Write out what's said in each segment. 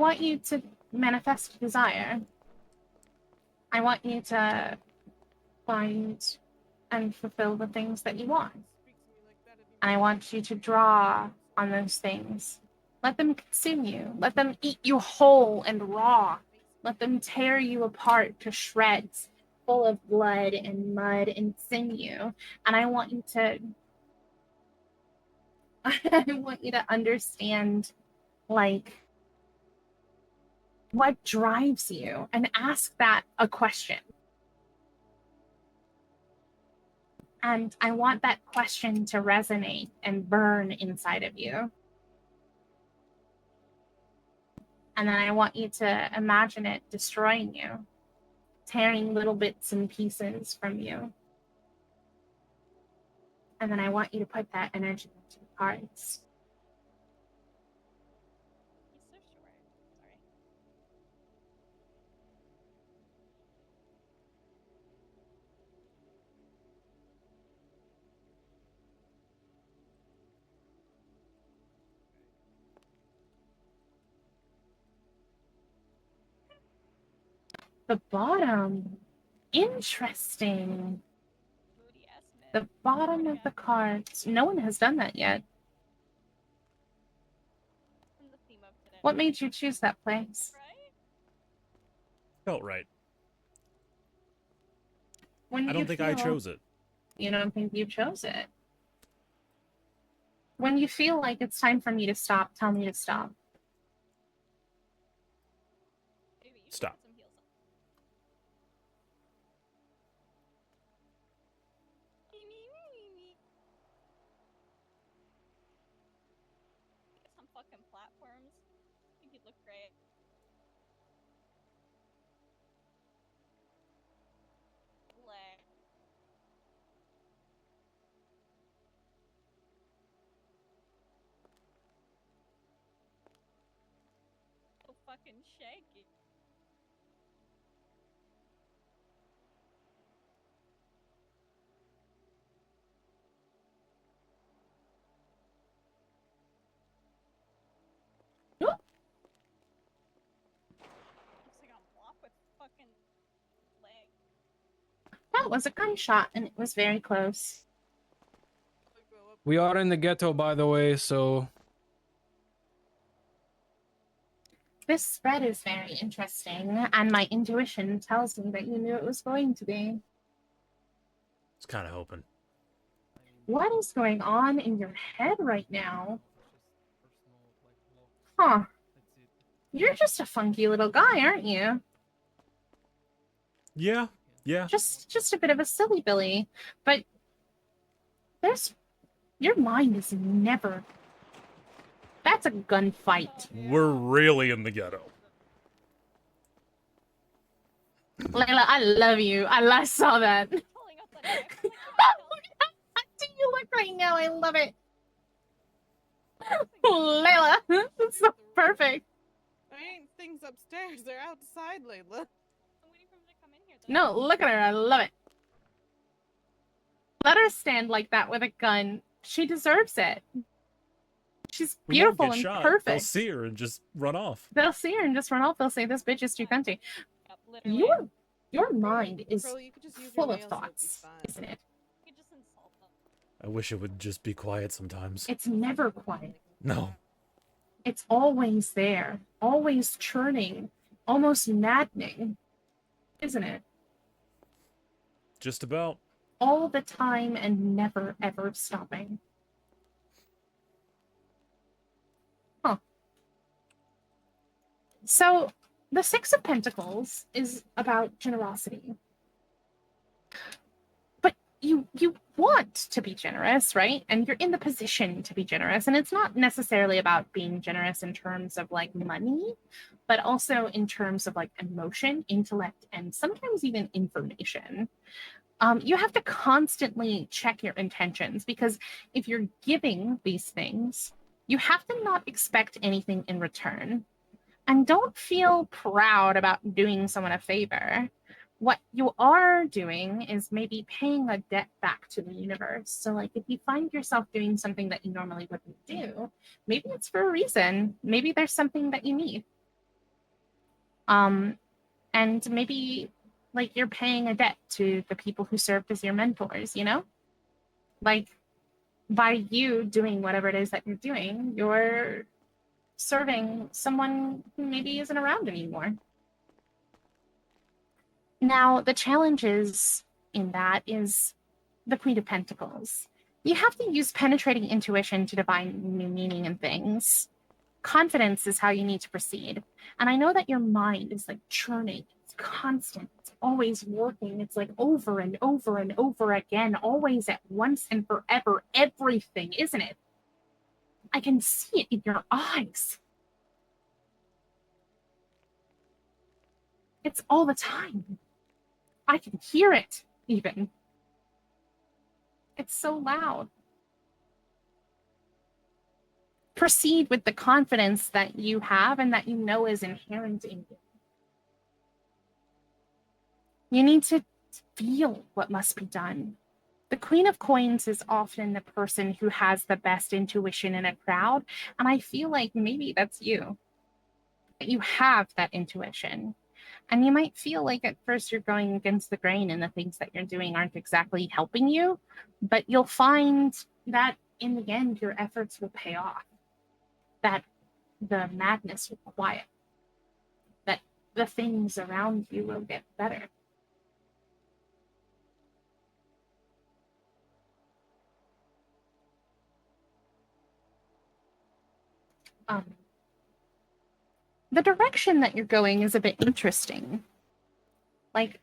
want you to manifest desire. I want you to find and fulfill the things that you want. And I want you to draw on those things. Let them consume you. Let them eat you whole and raw. Let them tear you apart to shreds, full of blood and mud and sinew. And I want you to understand, like, what drives you, and ask that a question. And I want that question to resonate and burn inside of you. And then I want you to imagine it destroying you, tearing little bits and pieces from you. And then I want you to put that energy into the cards. He's so short. Sorry. The bottom. Interesting. Moody ass man. The bottom of the cards. No one has done that yet. From the theme of today. What made you choose that place? Right? Felt right. When I don't think I chose it. You don't think you chose it? When you feel like it's time for me to stop, tell me to stop. Maybe you Stop. Some heels on. Get some fucking platforms. I think you'd look great. Lay. So fucking shaky. Looks like I'm blocked with fucking leg. That was a gunshot, and it was very close. We are in the ghetto, by the way, so... This spread is very interesting, and my intuition tells me that you knew it was going to be. It's kind of hoping. What is going on in your head right now? Huh. You're just a funky little guy, aren't you? Yeah. Just a bit of a silly Billy. But your mind is never... That's a gunfight. We're really in the ghetto. Layla, I love you. I saw that. Pulling up the neck. Like, Do you look right now? I love it. Layla, that's so perfect. There ain't things upstairs. They're outside, Layla. I'm waiting for him to come in here. Though. No, look at her. I love it. Let her stand like that with a gun. She deserves it. She's beautiful and shot. perfect. They'll see her and just run off. They'll see her and just run off. They'll say, this bitch is too cunty. Yep, literally. Your mind is Pearl, you could just use full your of nails, it'll be thoughts, fine. isn't it? You could just insult them. I wish it would just be quiet sometimes. It's never quiet. No. It's always there, always churning, almost maddening, isn't it? Just about. All the time and never, ever stopping. Huh. So, the Six of Pentacles is about generosity. But you want to be generous, right? And you're in the position to be generous. And it's not necessarily about being generous in terms of like money, but also in terms of like emotion, intellect, and sometimes even information. You have to constantly check your intentions, because if you're giving these things, you have to not expect anything in return. And don't feel proud about doing someone a favor. What you are doing is maybe paying a debt back to the universe. So like if you find yourself doing something that you normally wouldn't do, maybe it's for a reason. Maybe there's something that you need. And maybe like you're paying a debt to the people who served as your mentors, you know? Like by you doing whatever it is that you're doing, you're serving someone who maybe isn't around anymore. Now, the challenges in that is the Queen of Pentacles. You have to use penetrating intuition to divine new meaning in things. Confidence is how you need to proceed. And I know that your mind is like churning, it's constant, it's always working, it's like over and over and over again, always at once and forever, everything, isn't it? I can see it in your eyes. It's all the time. I can hear it, even. It's so loud. Proceed with the confidence that you have and that you know is inherent in you. You need to feel what must be done. The Queen of Coins is often the person who has the best intuition in a crowd, and I feel like maybe that's you. That you have that intuition. And you might feel like at first you're going against the grain and the things that you're doing aren't exactly helping you, but you'll find that in the end, your efforts will pay off. That the madness will quiet. That the things around you will get better. The direction that you're going is a bit interesting. Like,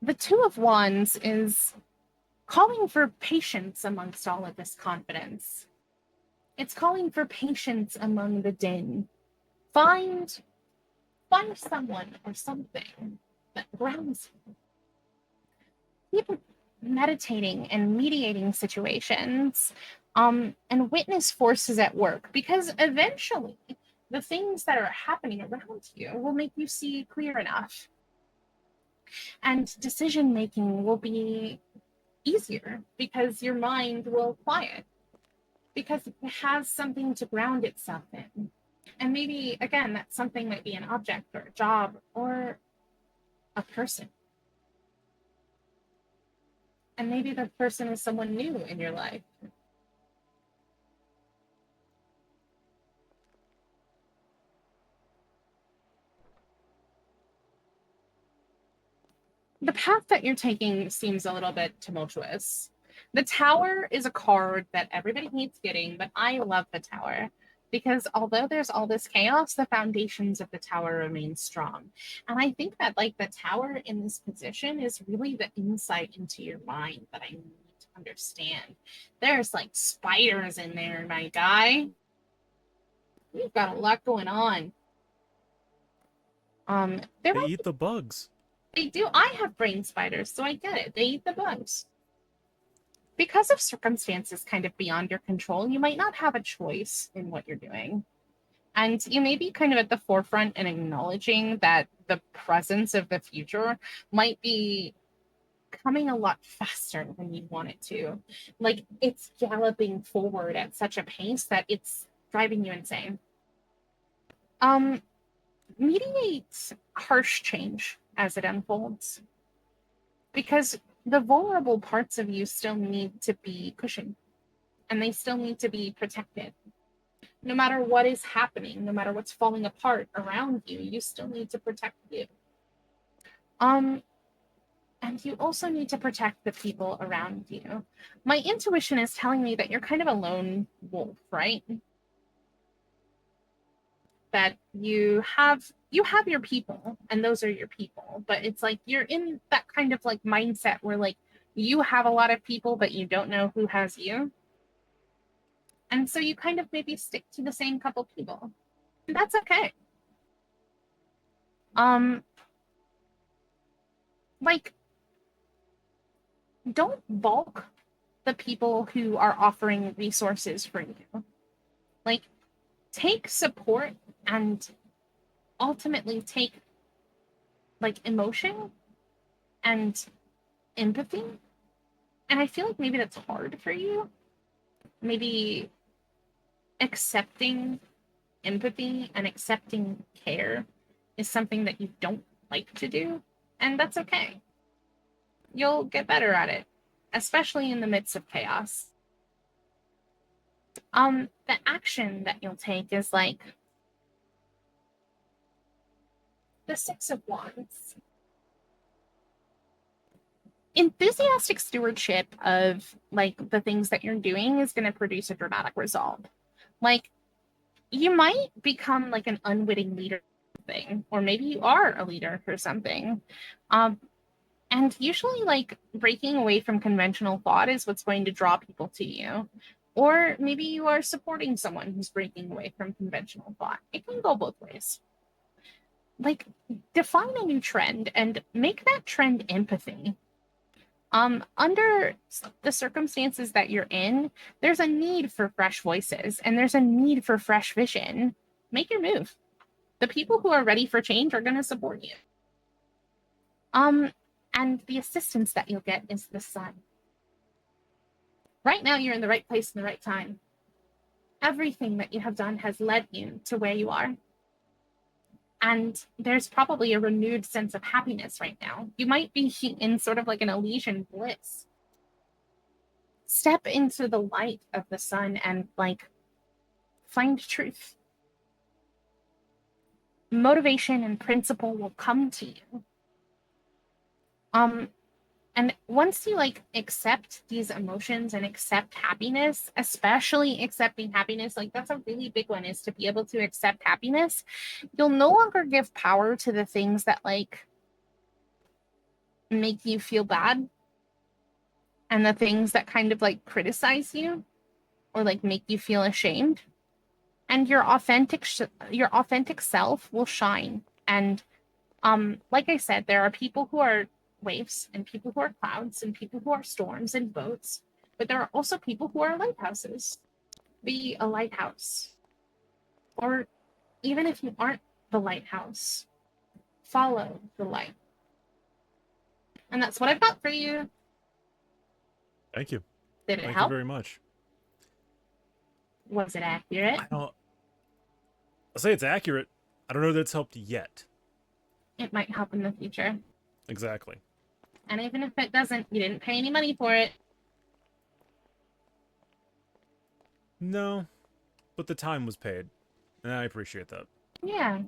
the Two of Wands is calling for patience amongst all of this confidence. It's calling for patience among the din. Find someone or something that grounds you. Keep meditating and mediating situations, and witness forces at work, because eventually the things that are happening around you will make you see clear enough. And decision making will be easier because your mind will quiet, because it has something to ground itself in. And maybe, again, that something might be an object or a job or a person. And maybe the person is someone new in your life. The path that you're taking seems a little bit tumultuous. The Tower is a card that everybody hates getting, but I love the Tower because although there's all this chaos, the foundations of the Tower remain strong. And I think that like the Tower in this position is really the insight into your mind that I need to understand. There's like spiders in there, my guy. You've got a lot going on. There They eat the bugs. They do. I have brain spiders, so I get it. They eat the bugs. Because of circumstances kind of beyond your control, you might not have a choice in what you're doing. And you may be kind of at the forefront and acknowledging that the presence of the future might be coming a lot faster than you want it to. Like it's galloping forward at such a pace that it's driving you insane. Mediate harsh change as it unfolds, because the vulnerable parts of you still need to be cushioned and they still need to be protected. No matter what is happening, no matter what's falling apart around you, you still need to protect you. And you also need to protect the people around you. My intuition is telling me that you're kind of a lone wolf, right? That you have your people and those are your people, but it's like you're in that kind of like mindset where like you have a lot of people but you don't know who has you, and so you kind of maybe stick to the same couple people, and that's okay. Like don't balk the people who are offering resources for you. Like take support and ultimately take like emotion and empathy. And I feel like maybe that's hard for you. Maybe accepting empathy and accepting care is something that you don't like to do, and that's okay. You'll get better at it, especially in the midst of chaos. The action that you'll take is like the Six of Wands. Enthusiastic stewardship of like the things that you're doing is going to produce a dramatic result. Like, you might become like an unwitting leader thing, or maybe you are a leader for something. And usually like breaking away from conventional thought is what's going to draw people to you. Or maybe you are supporting someone who's breaking away from conventional thought. It can go both ways. Like, define a new trend and make that trend empathy. Under the circumstances that you're in, there's a need for fresh voices and there's a need for fresh vision. Make your move. The people who are ready for change are going to support you. And the assistance that you'll get is the sun. Right now, you're in the right place in the right time. Everything that you have done has led you to where you are. And there's probably a renewed sense of happiness right now. You might be in sort of like an Elysian bliss. Step into the light of the sun and like find truth. Motivation and principle will come to you. And once you like accept these emotions and accept happiness, especially accepting happiness, like that's a really big one, is to be able to accept happiness. You'll no longer give power to the things that like make you feel bad and the things that kind of like criticize you or like make you feel ashamed. And your authentic self will shine. And like I said, there are people who are waves and people who are clouds and people who are storms and boats, but there are also people who are lighthouses. Be a lighthouse. Or even if you aren't the lighthouse, follow the light. And that's what I've got for you. Thank you. Did it Thank help? you very much. Was it accurate? I'll say it's accurate. I don't know that it's helped yet. It might help in the future. Exactly. And even if it doesn't, you didn't pay any money for it. No, but the time was paid, and I appreciate that. Yeah.